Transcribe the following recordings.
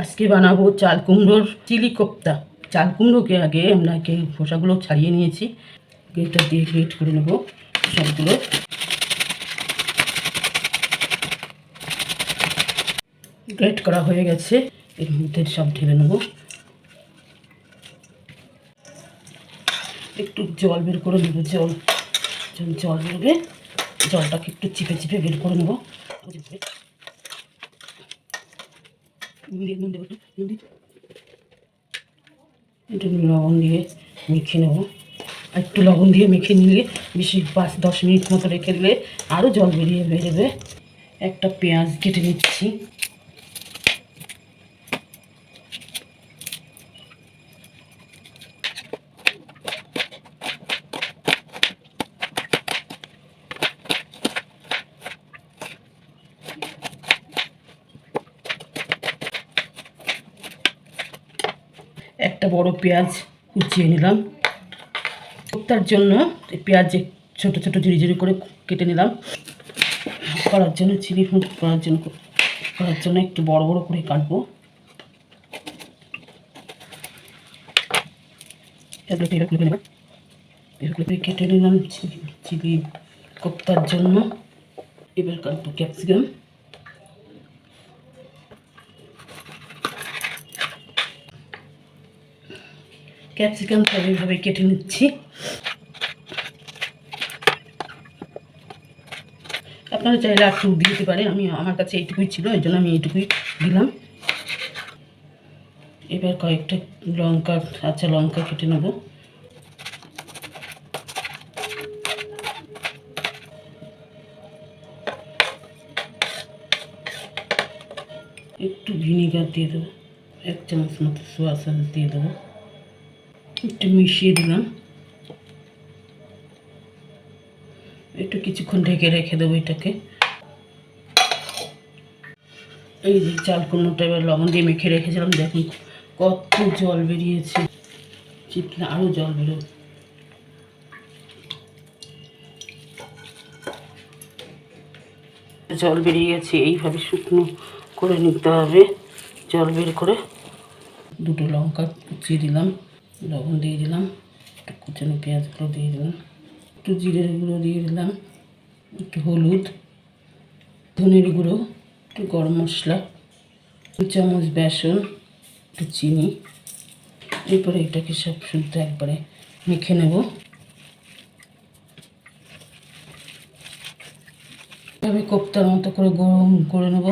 আজকে বানাবো চাল কুমড়োর চিলি কোপ্তা। চাল কুমড়োকে আগে আমরা খোসাগুলো ছাড়িয়ে নিয়েছি, এটা দিয়ে গ্রেট করে নেব। সবগুলো গ্রেট করা হয়ে গেছে, এর মধ্যে সব ঢেলে নেব। একটু জল বের করে নেব, জল বেরোবে, জলটাকে একটু চিপে চিপে বের করে নেব। একটু লবণ দিয়ে মেখে নেব। একটু লবণ দিয়ে মেখে নিলে বেশি 5-10 মিনিট মতো রেখে দিলে আরও জল বেরোবে। একটা পেঁয়াজ কেটে নিচ্ছি। একটা বড় পেঁয়াজ কুচিয়ে নিলাম। কোপ্তার জন্য পেঁয়াজ ছোট ছোট ঝিরি করে কেটে নিলাম। করার জন্য চিলি করার জন্য একটু বড় বড় করে কাটবো। কেটে নিলাম চিলি কোপ্তার জন্য। এবার কাটবো ক্যাপসিকাম। ক্যাপসিকামটা এইভাবে কেটে নিচ্ছি। আপনারা চাইলে একটু দিতে পারেন, আমার কাছে এইটুকুই ছিল, এই জন্য আমি এইটুকুই দিলাম। এবার কয়েকটা লঙ্কা কেটে নেব। একটু ভিনেগার দিয়ে দেবো, 1 চামচ মতো সোয়া সস দিয়ে দেবো। একটু মিশিয়ে দিলাম, একটু কিছুক্ষণ ঢেকে রেখে দেবো এটাকে। এই যে চাল কুমড়োটা এবার লবণ দিয়ে মেখে রেখেছিলাম, দেখুন কত জল বেরিয়েছে, চিপলে আরও জল বেরোবে। জল বেরিয়ে গেছে, এইভাবে শুকনো করে নিতে হবে। জল বের করে 2টো লঙ্কা কুচিয়ে দিলাম, লবণ দিয়ে দিলাম, একটু কুচানো পেঁয়াজগুলো দিয়ে দিলাম, একটু জিরের গুঁড়ো দিয়ে দিলাম, একটু হলুদ, ধনের গুঁড়ো, একটু গরম মশলা, 2 চামচ বেসন, একটু চিনি। এরপরে এটাকে সব শুদ্ধ একবারে মেখে নেব। এভাবে কোপ্তার মতো করে গরম করে নেব।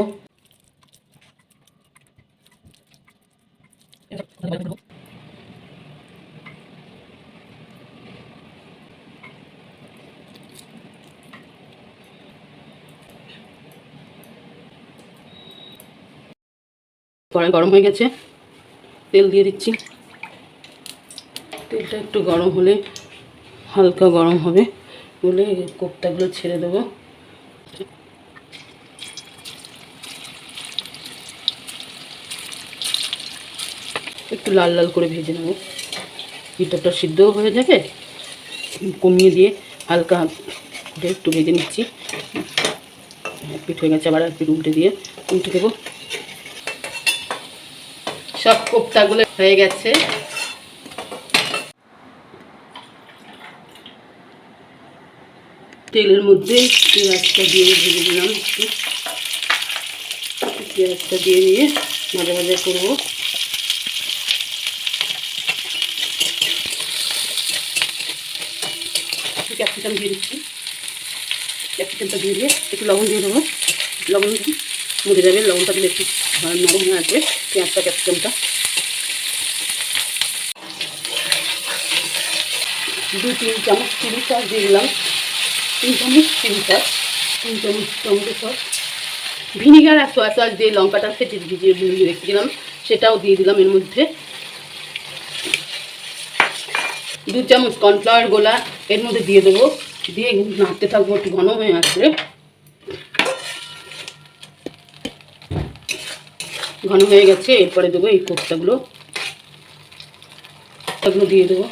কড়াই গরম হয়ে গেছে, তেল দিয়ে দিচ্ছি। তেলটা একটু গরম হলে, হালকা গরম হবে বলে কোপ্তাগুলো ছেড়ে দেবো। একটু লাল লাল করে ভেজে নেব, ভিতরটা সিদ্ধও হয়ে যাবে। কমিয়ে দিয়ে হালকা একটু ভেজে নিচ্ছি। পিঠ হয়ে গেছে, আবার একটু উল্টে দেবো। সব কোপ্তাগুলো হয়ে গেছে। তেলের মধ্যে পেঁয়াজটা দিয়ে ভেজে দিলাম। পেঁয়াজটা দিয়ে নিয়ে ভাজা ভাজা করবো। ক্যাপসিকাম দিয়ে দিচ্ছি। ক্যাপসিকামটা দিয়ে একটু লবণ দিয়ে দেবো। লবণ মরে যাবে, লবণটা দিলে একটু নরম হয়ে আসবে পেঁয়াজটা, ক্যাপসিকামটা। 2-3 চামচ চিলি সস দিয়ে দিলাম, 3 চামচ চিলি সস, 3 চামচ টমেটো সস, ভিনিগার আর সোয়া সস দিয়ে লঙ্কাটা ভিজিয়ে রেখেছিলাম, সেটাও দিয়ে দিলাম এর মধ্যে। 2 চামচ কর্নফ্লাওয়ার গোলা এর মধ্যে দিয়ে দেবো, দিয়ে নাড়তে থাকবো একটু ঘন হয়ে আসলে। ঘন হয়ে গেছে, এরপরে দেবো এই কোপ্তাগুলো দিয়ে দেবো,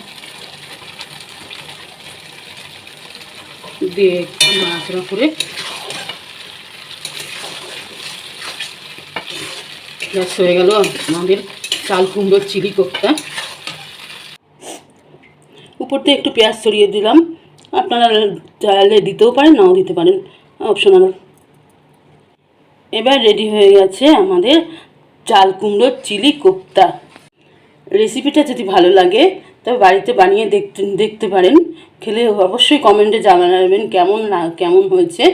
দিয়ে নাড়াচাড়া করে ব্যাস হয়ে গেল আমাদের চাল কুমড়োর চিলি কোফতা। উপর দিয়ে একটু পেঁয়াজ ছড়িয়ে দিলাম, আপনারা চাইলে দিতেও পারেন, নাও দিতে পারেন, অপশনাল। এবার রেডি হয়ে গেছে আমাদের চাল কুমড়োর চিলি কোফতা। রেসিপিটা যদি ভালো লাগে তবে বাড়িতে বানিয়ে দেখতে পারেন। খেলে অবশ্যই কমেন্টে জানাবেন কেমন হয়েছে।